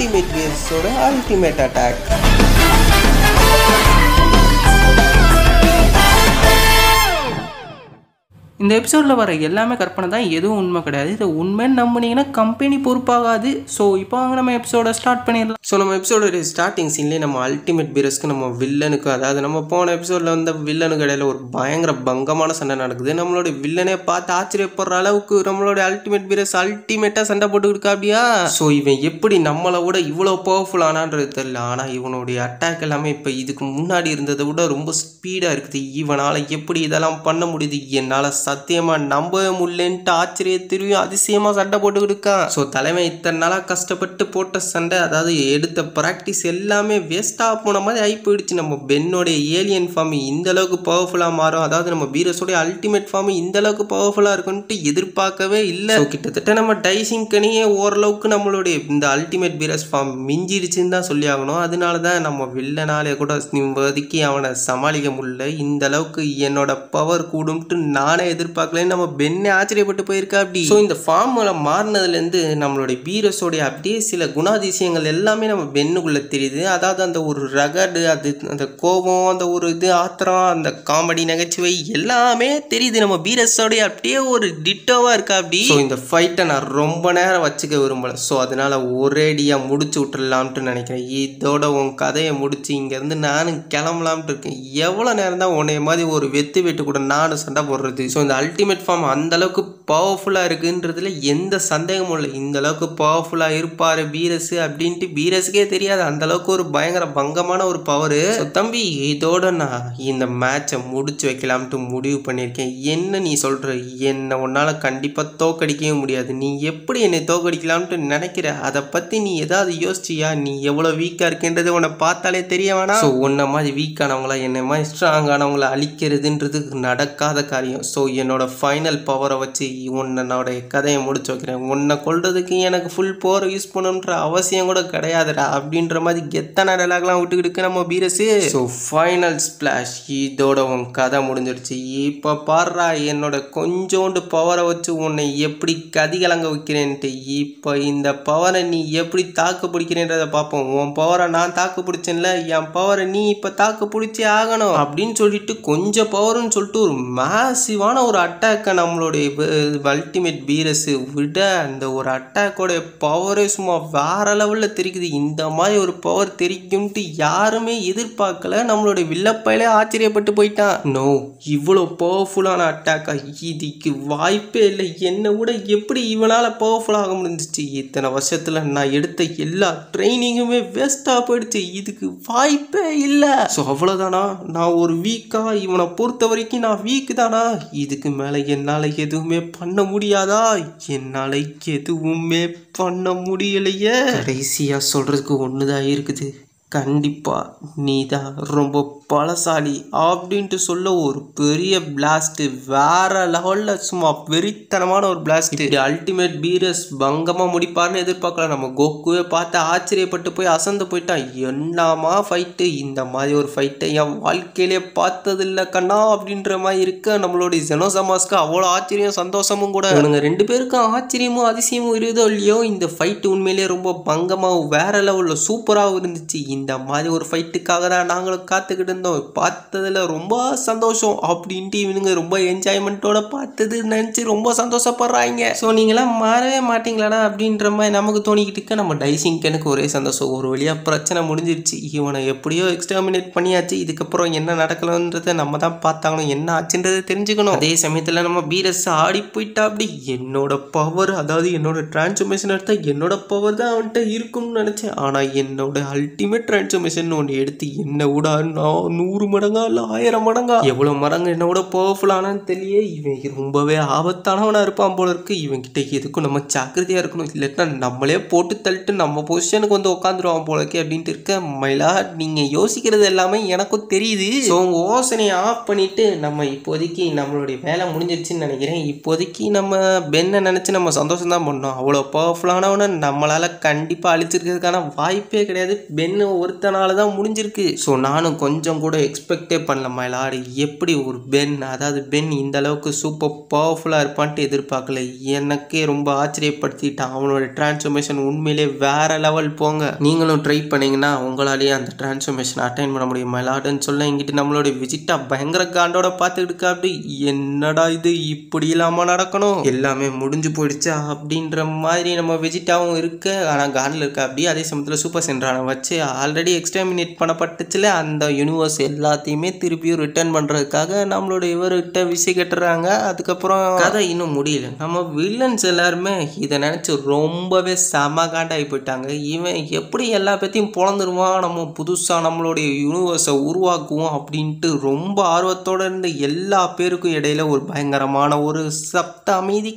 Ultimate வேர்ஸோட ultimate attack. இந்த எபிசோடில் வர எல்லாமே கற்பனை தான், எதுவும் உண்மை கிடையாது. இது உண்மைன்னு நம்பினீங்கன்னா கம்பெனி பொறுப்பாகாது. ஸோ இப்போ வாங்க நம்ம எபிசோட ஸ்டார்ட் பண்ணிடலாம். ஸோ நம்ம எபிசோட ஸ்டார்டிங் சீன்லேயே நம்ம அல்டிமேட் பீரஸ்க்கு நம்ம வில்லனுக்கு, அதாவது நம்ம போன எபிசோடில் வந்த வில்லனுக்கு இடையில ஒரு பயங்கர பங்கமான சண்டை நடக்குது. நம்மளோட வில்லனே பார்த்து ஆச்சரியப்படுற அளவுக்கு நம்மளோட அல்டிமேட் பீரஸ் அல்டிமேட்டாக சண்டை போட்டுக்கிட்டு அப்படியா. ஸோ இவன் எப்படி நம்மளை விட இவ்வளோ பவர்ஃபுல் ஆனான்றது தெரியல. ஆனால் இவனுடைய அட்டாக் எல்லாமே இப்போ இதுக்கு முன்னாடி இருந்ததை விட ரொம்ப ஸ்பீடாக இருக்குது. இவனால் எப்படி இதெல்லாம் பண்ண முடியுது, என்னால் சத்தியமா நம்பவே முடியலன்ட்டு ஆச்சரியத்திலையும் அதிசயமா சண்டை போட்டுக்கிட்டு இருக்கான். ஸோ தலைமை இத்தனை நாளாக கஷ்டப்பட்டு போட்ட சண்டை, அதாவது எடுத்த ப்ராக்டிஸ் எல்லாமே வேஸ்டாக போன மாதிரி ஆகி போயிடுச்சு. நம்ம பென்னோடைய ஏலியன் ஃபார்ம் இந்த அளவுக்கு பவர்ஃபுல்லாக மாறும், அதாவது நம்ம பீரஸோடைய அல்டிமேட் ஃபார்ம் இந்த அளவுக்கு பவர்ஃபுல்லாக இருக்குன்ட்டு எதிர்பார்க்கவே இல்லை. கிட்டத்தட்ட நம்ம டைசிங் கனியே ஓரளவுக்கு நம்மளுடைய இந்த அல்டிமேட் பீரஸ் ஃபார்ம் மிஞ்சிடுச்சுன்னு தான் சொல்லி ஆகணும். அதனால தான் நம்ம வில்லனாலே கூட நிம்மதிக்கு அவனை சமாளிக்க முடியல. இந்த அளவுக்கு என்னோட பவர் கூடும்ட்டு நானே எதிர்பார்க்கலன்னு நம்ம பென்னே ஆச்சரியப்பட்டு போயிருக்கா அப்படி. ஸோ இந்த ஃபார்முல மாறினதுலேருந்து நம்மளுடைய பீரஸோடைய அப்படியே சில குணாதிசயங்கள் எல்லாமே நம்ம பென்னுக்குள்ளே தெரியுது. அதாவது அந்த ஒரு ரகடு, அது அந்த கோபம், அந்த ஒரு இது ஆத்திரம், அந்த காமெடி நகைச்சுவை எல்லாமே தெரியுது நம்ம பீரஸோடைய அப்படியே ஒரு டிட்டோவாக இருக்கா அப்படி. ஸோ இந்த ஃபைட்டை நான் ரொம்ப நேரம் வச்சுக்க விரும்பலை. ஸோ அதனால ஒரேடியாக முடிச்சு விட்டுடலாம்ட்டு நினைக்கிறேன். இதோட உன் கதையை முடிச்சு இங்கேருந்து நானும் கிளம்பலாம்ட்டு இருக்கேன். எவ்வளோ நேரம் தான் உன்னைய மாதிரி ஒரு வெட்டு கூட நானும் சண்டை போடுறது. ஸோ இந்த அல்டிமேட் ஃபார்ம் அந்த அளவுக்கு பவர்ஃபுல்லாக இருக்குன்றதுல எந்த சந்தேகமும் இல்லை. இந்த அளவுக்கு பவர்ஃபுல்லாக இருப்பார் பீரஸ் அப்படின்ட்டு பீரஸுக்கே தெரியாது. அந்த அளவுக்கு ஒரு பயங்கர பங்கமான ஒரு பவர். தம்பி, இதோட நான் இந்த மேட்சை முடிச்சு வைக்கலாம்ட்டு முடிவு பண்ணியிருக்கேன். என்ன நீ சொல்கிற? என்னை உன்னால் கண்டிப்பாக தோக்கடிக்கவே முடியாது. நீ எப்படி என்னை தோக்கடிக்கலாம்ட்டு நினைக்கிற? அதை பற்றி நீ ஏதாவது யோசிச்சியா? நீ எவ்வளோ வீக்காக இருக்குன்றது உன்னை பார்த்தாலே தெரிய வேணாம். ஸோ உன்னை மாதிரி வீக்கானவங்களா என்னை மாதிரி ஸ்ட்ராங்கானவங்கள அழிக்கிறதுன்றது நடக்காத காரியம். ஸோ என்னோட ஃபைனல் பவரை வச்சு உன்னோட கதையை முடிச்சு வைக்கிறேன். உன்னை கொள்றதுக்கு எனக்கு ஃபுல் பவர் யூஸ் பண்ணணுன்ற அவசியம் கூட கிடையாதுடா அப்படின்ற மாதிரி கெத்தான டைலாக்லாம் விட்டுக்கிட்டு நம்ம பீரஸு. ஸோ ஃபைனல் ஸ்பிளாஷ், இதோட உன் கதை முடிஞ்சிடுச்சு. இப்போ பாடுறா என்னோட கொஞ்சோண்டு பவரை வச்சு உன்னை எப்படி கதிகலங்க வைக்கிறேன்ட்டு. இப்போ இந்த பவரை நீ எப்படி தாக்கு பிடிக்கிறேன்றதை பார்ப்போம். உன் பவரை நான் தாக்கு பிடிச்சேன்ல, என் பவரை நீ இப்போ தாக்கு பிடிச்சே ஆகணும் அப்படின்னு சொல்லிட்டு கொஞ்சம் பவர்னு சொல்லிட்டு ஒரு மேசிவான ஒரு அட்டாக்கை நம்மளுடைய அல்டிமேட் பீரஸ் விட அந்த ஒரு அட்டாக்கோட பவரே சும்மா வேற லெவலில் தெரிக்குது. இந்த மாதிரி ஒரு பவர் தெரிக்கும்ட்டு யாருமே எதிர்பார்க்கல. நம்மளுடைய வில்லப்பையிலே ஆச்சரியப்பட்டு போயிட்டான். நோ, இவ்வளோ பவர்ஃபுல்லான அட்டாக்கா? இதுக்கு வாய்ப்பே இல்லை. என்னை விட எப்படி இவனால் பவர்ஃபுல்லாக முடிஞ்சிச்சு? இத்தனை வருஷத்தில் நான் எடுத்த எல்லா ட்ரைனிங்குமே வேஸ்ட்டாக போயிடுச்சு. இதுக்கு வாய்ப்பே இல்லை. ஸோ அவ்வளோதானா? நான் ஒரு வீக்கா? இவனை பொறுத்த வரைக்கும் நான் வீக்கு தானா? இதுக்கு மேலே என்னால் எதுவுமே பண்ண முடியாதா? என்னால் எதுவுமே பண்ண முடியலையே. கடைசியாக சொல்கிறதுக்கு ஒன்று தான் இருக்குது. கண்டிப்பாக நீ தான் ரொம்ப பலசாலி அப்படின்ட்டு சொல்ல ஒரு பெரிய பிளாஸ்ட்டு, வேற லெவலில் சும்மா வெறித்தனமான ஒரு பிளாஸ்ட்டு. அல்டிமேட் பீரஸ் பங்கமாக முடிப்பார்னு எதிர்பார்க்கல. நம்ம கோக்குவே பார்த்து ஆச்சரியப்பட்டு போய் அசந்து போயிட்டான். என்னமா ஃபைட்டு! இந்த மாதிரி ஒரு ஃபைட்டை என் வாழ்க்கையிலே பார்த்ததில்லை கண்ணா அப்படின்ற மாதிரி இருக்க நம்மளுடைய ஜெனோசமாஸ்க்கு அவ்வளோ ஆச்சரியம் சந்தோஷமும் கூட. இவனுங்க ரெண்டு பேருக்கும் ஆச்சரியமும் அதிசயமும் இருக்குதோ இல்லையோ, இந்த ஃபைட்டு உண்மையிலேயே ரொம்ப பங்கமாகவும் வேற லெவலில் சூப்பராகவும் இருந்துச்சு. இந்த மாதிரி ஒரு ஃபைட்டுக்காக தான் நாங்களும் காத்துக்கிட்டு இருந்தோம். பார்த்ததில் ரொம்ப சந்தோஷம் அப்படின்ட்டு இவனுங்க ரொம்ப என்ஜாய்மெண்ட்டோட பார்த்தது நினச்சி ரொம்ப சந்தோஷப்படுறாங்க. ஸோ நீங்களாம் மாறவே மாட்டீங்களாடா அப்படின்ற மாதிரி நமக்கு தோணிக்கிட்டு இருக்க. நம்ம டைசிங்க்கு ஒரே சந்தோஷம். ஒரு வழியாக பிரச்சனை முடிஞ்சிருச்சு. இவனை எப்படியோ எக்ஸ்டர்மினேட் பண்ணியாச்சு. இதுக்கப்புறம் என்ன நடக்கலன்றதை நம்ம தான் பார்த்தாங்கணும், என்ன ஆச்சுன்றதை தெரிஞ்சுக்கணும். அதே சமயத்தில் நம்ம பீரஸ் ஆடி போயிட்டா அப்படி. என்னோட பவர், அதாவது என்னோட டிரான்ஸ்ஃபர்மேஷன் எடுத்தா என்னோட பவர் தான் அவன்கிட்ட இருக்கும்னு நினச்சேன். ஆனால் என்னோட அல்டிமேட் டிரான்ஸ்ஃபர்மேஷன் ஒன்று எடுத்து என்ன விட 100 மடங்கா இல்லை 1000 மடங்கா எவ்வளோ மடங்கு என்னோட பவர்ஃபுல்லானான்னு தெரியல. இவன் ரொம்பவே ஆபத்தானவனாக இருப்பான் போல இருக்கு. இவன்கிட்ட எதுக்கும் நம்ம ஜாக்கிரதையாக இருக்கணும். இல்லைன்னா நம்மளே போட்டு தள்ளிட்டு நம்ம பொசிஷனுக்கு வந்து உட்காந்துருவான் போல இருக்கு அப்படின்ட்டு இருக்க. மயிலா, நீங்கள் யோசிக்கிறது எல்லாமே எனக்கும் தெரியுது. ஸோ உங்கள் யோசனையை ஆஃப் பண்ணிவிட்டு நம்ம இப்போதைக்கு நம்மளுடைய வேலை முடிஞ்சிருச்சுன்னு நினைக்கிறேன். இப்போதைக்கு நம்ம பென்னை நினச்சி நம்ம சந்தோஷம் தான் பண்ணோம். அவ்வளோ பவர்ஃபுல்லானவனை நம்மளால் கண்டிப்பாக அழிச்சிருக்கிறதுக்கான வாய்ப்பே கிடையாது. பென்னு எவனோ ஒருத்தனால தான் முடிஞ்சிருக்கு. ஸோ நானும் கொஞ்சம் கூட எக்ஸ்பெக்டே பண்ணல மயிலாடு. எப்படி ஒரு பென், அதாவது பென் இந்த அளவுக்கு சூப்பர் பவர்ஃபுல்லாக இருப்பான்ட்டு எதிர்பார்க்கல. எனக்கே ரொம்ப ஆச்சரியப்படுத்திட்டான். அவனோட டிரான்ஸ்ஃபர்மேஷன் உண்மையிலே வேற லெவல் போங்க. நீங்களும் ட்ரை பண்ணீங்கன்னா உங்களாலேயே அந்த டிரான்ஸ்ஃபர்மேஷன் அட்டைன் பண்ண முடியும் மயிலாடுன்னு சொல்ல இங்கிட்டு நம்மளோட விஜிட்டா பயங்கர காண்டோட பார்த்துக்கிட்டு அப்படி என்னடா இது இப்படி இல்லாமல் நடக்கணும், எல்லாமே முடிஞ்சு போயிடுச்சா அப்படின்ற மாதிரி நம்ம விஜிட்டாவும் இருக்கு. ஆனால் காண்டில் இருக்கா அப்படி. அதே சமயத்தில் சூப்பர் சென்ட்ரானை வச்சு ஆல்ரெடி எக்ஸ்டர்மினேட் பண்ணப்பட்டுச்சுல அந்த யூனிவர்ஸ் எல்லாத்தையுமே திருப்பியும் ரிட்டர்ன் பண்ணுறதுக்காக நம்மளோட இவர்கிட்ட விஷயம் கட்டுறாங்க. அதுக்கப்புறம் கதை இன்னும் முடியல. நம்ம வில்லன்ஸ் எல்லாருமே இதை நினச்சி ரொம்பவே செம காண்டாகி போயிட்டாங்க. இவன் எப்படி எல்லா பற்றியும் பொழந்துருவான், நம்ம புதுசாக நம்மளுடைய யூனிவர்ஸை உருவாக்குவோம் அப்படின்ட்டு ரொம்ப ஆர்வத்தோடு இருந்த எல்லா பேருக்கும் இடையில ஒரு பயங்கரமான ஒரு சப்த அமைதி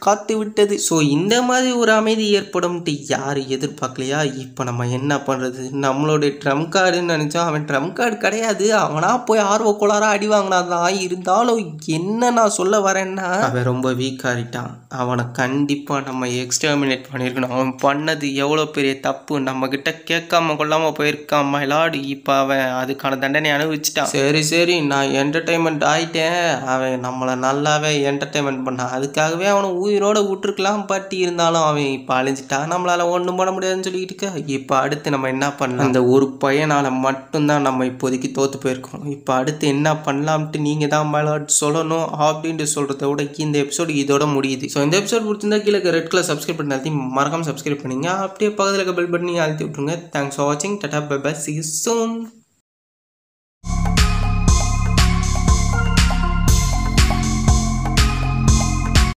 காத்து விட்டது. ஸோ இந்த மாதிரி ஒரு அமைதி ஏற்படும்ட்டு யாரும் எதிர்பார்க்கலையா? இப்போ நம்ம என்ன பண்ணுறது? நம்மளுடைய ட்ரம் கார்டுன்னு நினச்சோம், அவன் ட்ரம் கார்டு கிடையாது. அவனா போய் ஆர்வ கோளாராக அடி வாங்கினாதான். இருந்தாலும் என்ன நான் சொல்ல வரேன்னா அவன் ரொம்ப வீக் ஆகிட்டான். அவனை கண்டிப்பாக நம்ம எக்ஸ்டர்மினேட் பண்ணியிருக்கணும். அவன் பண்ணது எவ்வளோ பெரிய தப்பு, நம்மக்கிட்ட கேட்காம கொள்ளாமல் போயிருக்கான் மயிலாடு. இப்போ அவன் அதுக்கான தண்டனை அனுபவிச்சிட்டான். சரி நான் என்டர்டெயின்மெண்ட் ஆகிட்டேன். அவன் நம்மளை நல்லாவே என்டர்டெயின்மெண்ட் பண்ணான். அதுக்காகவே அவனை உயிரோடு விட்டுருக்கலாம். பட் இருந்தாலும் அவன் இப்போ அழிஞ்சிட்டான். நம்மளால் ஒன்றும் பண்ண முடியாதுன்னு சொல்லிக்கிட்டு இருக்க. இப்போ அடுத்து நம்ம என்ன பண்ணலாம்? அந்த ஒரு பையனால் மட்டும்தான் நம்ம இப்போதைக்கு தோற்று போயிருக்கோம். இப்போ அடுத்து என்ன பண்ணலாம்ட்டு நீங்கள் தான் மயிலாடு சொல்லணும். அப்படின்ட்டு சொல்கிறத விட இந்த எபிசோடு இதோட முடியுது. ஸோ இந்த எபிசோட் பிடிச்சிருந்தா கீழே ரெட் கலர் சப்ஸ்கிரைப் பண்ணி அழுத்தி மறக்காமல் சப்ஸ்கிரைப் பண்ணிங்க. அப்படியே பக்கத்தில் இருக்க பெல் பட்டனையும் அழுத்தி விட்டுருங்க. தேங்க்ஸ் ஃபார் வாட்சிங். Tata bye bye, see you soon.